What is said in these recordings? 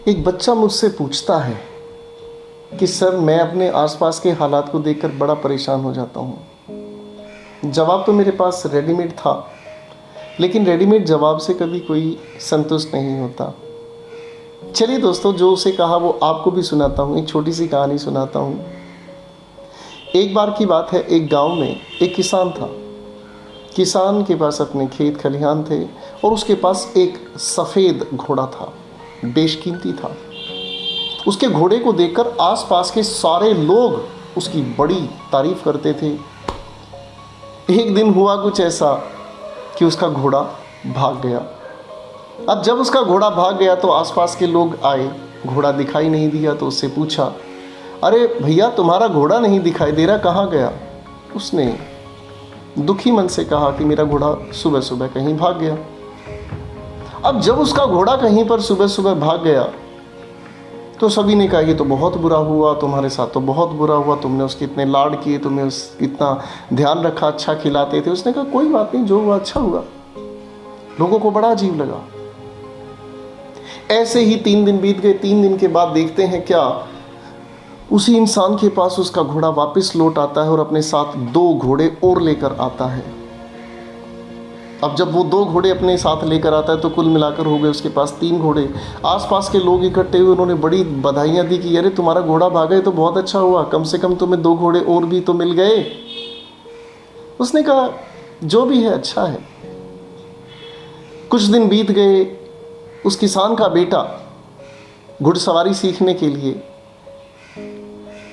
एक बच्चा मुझसे पूछता है कि सर, मैं अपने आसपास के हालात को देखकर बड़ा परेशान हो जाता हूँ। जवाब तो मेरे पास रेडीमेड था, लेकिन रेडीमेड जवाब से कभी कोई संतुष्ट नहीं होता। चलिए दोस्तों, जो उसे कहा वो आपको भी सुनाता हूँ। एक छोटी सी कहानी सुनाता हूँ। एक बार की बात है, एक गांव में एक किसान था। किसान के पास अपने खेत खलिहान थे और उसके पास एक सफ़ेद घोड़ा था, बेशकीमती था। उसके घोड़े को देखकर आसपास के सारे लोग उसकी बड़ी तारीफ करते थे। एक दिन हुआ कुछ ऐसा कि उसका घोड़ा भाग गया। अब जब उसका घोड़ा भाग गया तो आसपास के लोग आए, घोड़ा दिखाई नहीं दिया तो उससे पूछा, अरे भैया, तुम्हारा घोड़ा नहीं दिखाई दे रहा, कहाँ गया? उसने दुखी मन से कहा कि मेरा घोड़ा सुबह सुबह कहीं भाग गया। अब जब उसका घोड़ा कहीं पर सुबह सुबह भाग गया तो सभी ने कहा, ये तो बहुत बुरा हुआ, तुम्हारे साथ तो बहुत बुरा हुआ, तुमने उसके इतने लाड किए, तुमने इतना ध्यान रखा, अच्छा खिलाते थे। उसने कहा, कोई बात नहीं, जो हुआ अच्छा हुआ। लोगों को बड़ा अजीब लगा। ऐसे ही 3 दिन बीत गए। 3 दिन के बाद देखते हैं क्या, उसी इंसान के पास उसका घोड़ा वापस लौट आता है और अपने साथ 2 घोड़े और लेकर आता है। अब जब वो 2 घोड़े अपने साथ लेकर आता है तो कुल मिलाकर हो गए उसके पास 3 घोड़े। आसपास के लोग इकट्ठे हुए, उन्होंने बड़ी बधाइयाँ दी कि अरे तुम्हारा घोड़ा भागा है तो बहुत अच्छा हुआ, कम से कम तुम्हें 2 घोड़े और भी तो मिल गए। उसने कहा, जो भी है अच्छा है। कुछ दिन बीत गए। उस किसान का बेटा घुड़सवारी सीखने के लिए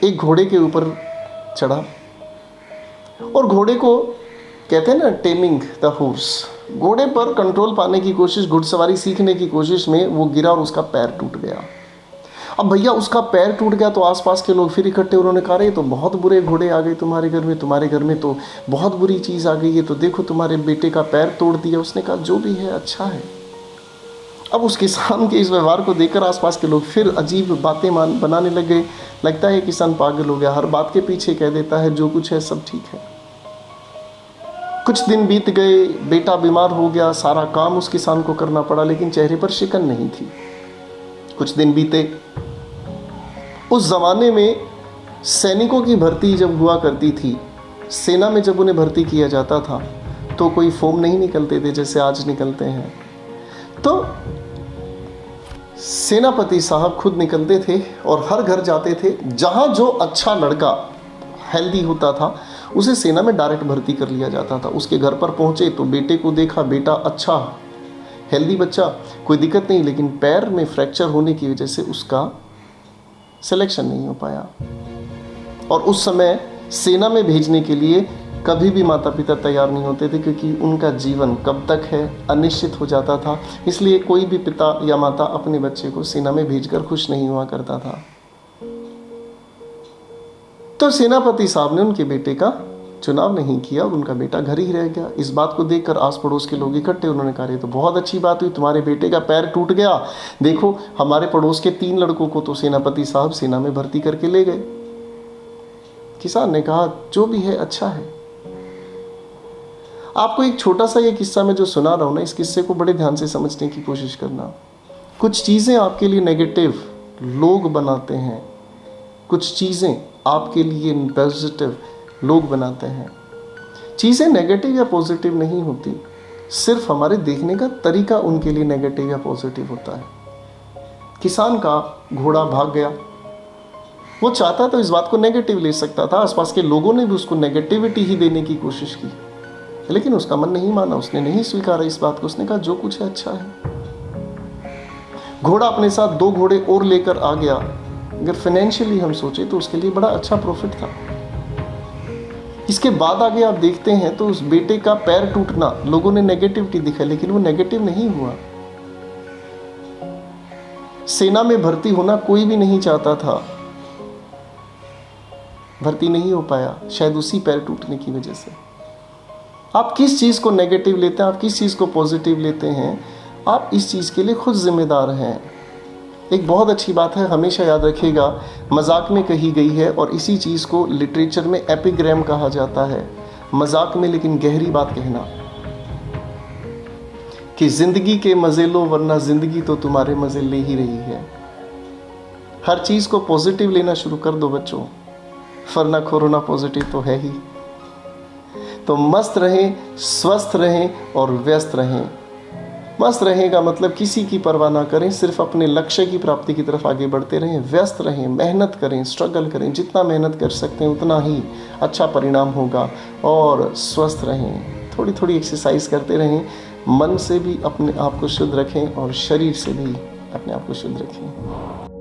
एक घोड़े के ऊपर चढ़ा और घोड़े को, कहते हैं ना, टेमिंग द हॉर्स, घोड़े पर कंट्रोल पाने की कोशिश, घुड़सवारी सीखने की कोशिश में वो गिरा और उसका पैर टूट गया। अब भैया, उसका पैर टूट गया तो आसपास के लोग फिर इकट्ठे, उन्होंने कहा, ये तो बहुत बुरे घोड़े आ गए तुम्हारे घर में, तुम्हारे घर में तो बहुत बुरी चीज़ आ गई है, तो देखो तुम्हारे बेटे का पैर तोड़ दिया। उसने कहा, जो भी है अच्छा है। अब उस किसान के इस व्यवहार को देखकर आसपास के लोग फिर अजीब बातें बनाने लग गए। लगता है किसान पागल हो गया, हर बात के पीछे कह देता है जो कुछ है सब ठीक है। कुछ दिन बीत गए, बेटा बीमार हो गया, सारा काम उस किसान को करना पड़ा, लेकिन चेहरे पर शिकन नहीं थी। कुछ दिन बीते। उस ज़माने में सैनिकों की भर्ती जब हुआ करती थी, सेना में जब उन्हें भर्ती किया जाता था तो कोई फॉर्म नहीं निकलते थे जैसे आज निकलते हैं। तो सेनापति साहब खुद निकलते थे और हर घर जाते थे। जहाँ जो अच्छा लड़का हेल्दी होता था उसे सेना में डायरेक्ट भर्ती कर लिया जाता था। उसके घर पर पहुँचे तो बेटे को देखा, बेटा अच्छा हेल्दी बच्चा, कोई दिक्कत नहीं, लेकिन पैर में फ्रैक्चर होने की वजह से उसका सिलेक्शन नहीं हो पाया। और उस समय सेना में भेजने के लिए कभी भी माता पिता तैयार नहीं होते थे, क्योंकि उनका जीवन कब तक है अनिश्चित हो जाता था। इसलिए कोई भी पिता या माता अपने बच्चे को सेना में भेजकर खुश नहीं हुआ करता था। तो सेनापति साहब ने उनके बेटे का चुनाव नहीं किया, उनका बेटा घर ही रह गया। इस बात को देखकर आस पड़ोस के लोग इकट्ठे, उन्होंने कहा, ये तो बहुत अच्छी बात हुई, तुम्हारे बेटे का पैर टूट गया, देखो हमारे पड़ोस के 3 लड़कों को तो सेनापति साहब सेना में भर्ती करके ले गए। किसान ने कहा, जो भी है अच्छा है। आपको एक छोटा सा ये किस्सा मैं जो सुना रहा हूँ ना, इस किस्से को बड़े ध्यान से समझने की कोशिश करना। कुछ चीज़ें आपके लिए नेगेटिव लोग बनाते हैं, कुछ चीज़ें आपके लिए पॉजिटिव लोग बनाते हैं। चीज़ें नेगेटिव या पॉजिटिव नहीं होती, सिर्फ हमारे देखने का तरीका उनके लिए नेगेटिव या पॉजिटिव होता है। किसान का घोड़ा भाग गया, वो चाहता तो इस बात को नेगेटिव ले सकता था, आसपास के लोगों ने भी उसको नेगेटिविटी ही देने की कोशिश की, लेकिन उसका मन नहीं माना, उसने नहीं स्वीकारा इस बात को। उसने कहा, जो कुछ है अच्छा है। घोड़ा अपने साथ 2 घोड़े और लेकर आ गया। अगर फाइनेंशियली हम सोचे तो उसके लिए बड़ा अच्छा प्रॉफिट था। इसके बाद आगे आप देखते हैं तो उस बेटे का पैर टूटना लोगों ने नेगेटिविटी दिखाई, लेकिन वो नेगेटिव नहीं हुआ। सेना में भर्ती होना कोई भी नहीं चाहता था, भर्ती नहीं हो पाया, शायद उसी पैर टूटने की वजह से। आप किस चीज़ को नेगेटिव लेते हैं, आप किस चीज़ को पॉजिटिव लेते हैं, आप इस चीज़ के लिए खुद जिम्मेदार हैं। एक बहुत अच्छी बात है, हमेशा याद रखिएगा, मजाक में कही गई है और इसी चीज़ को लिटरेचर में एपिग्राम कहा जाता है। मजाक में लेकिन गहरी बात कहना। कि जिंदगी के मजे लो, वरना जिंदगी तो तुम्हारे मजे ले ही रही है। हर चीज को पॉजिटिव लेना शुरू कर दो बच्चों, वरना कोरोना पॉजिटिव तो है ही। तो मस्त रहें, स्वस्थ रहें और व्यस्त रहें। मस्त रहेगा मतलब किसी की परवाह ना करें, सिर्फ अपने लक्ष्य की प्राप्ति की तरफ आगे बढ़ते रहें। व्यस्त रहें, मेहनत करें, स्ट्रगल करें, जितना मेहनत कर सकते हैं उतना ही अच्छा परिणाम होगा। और स्वस्थ रहें, थोड़ी थोड़ी एक्सरसाइज करते रहें। मन से भी अपने आप को शुद्ध रखें और शरीर से भी अपने आप को शुद्ध रखें।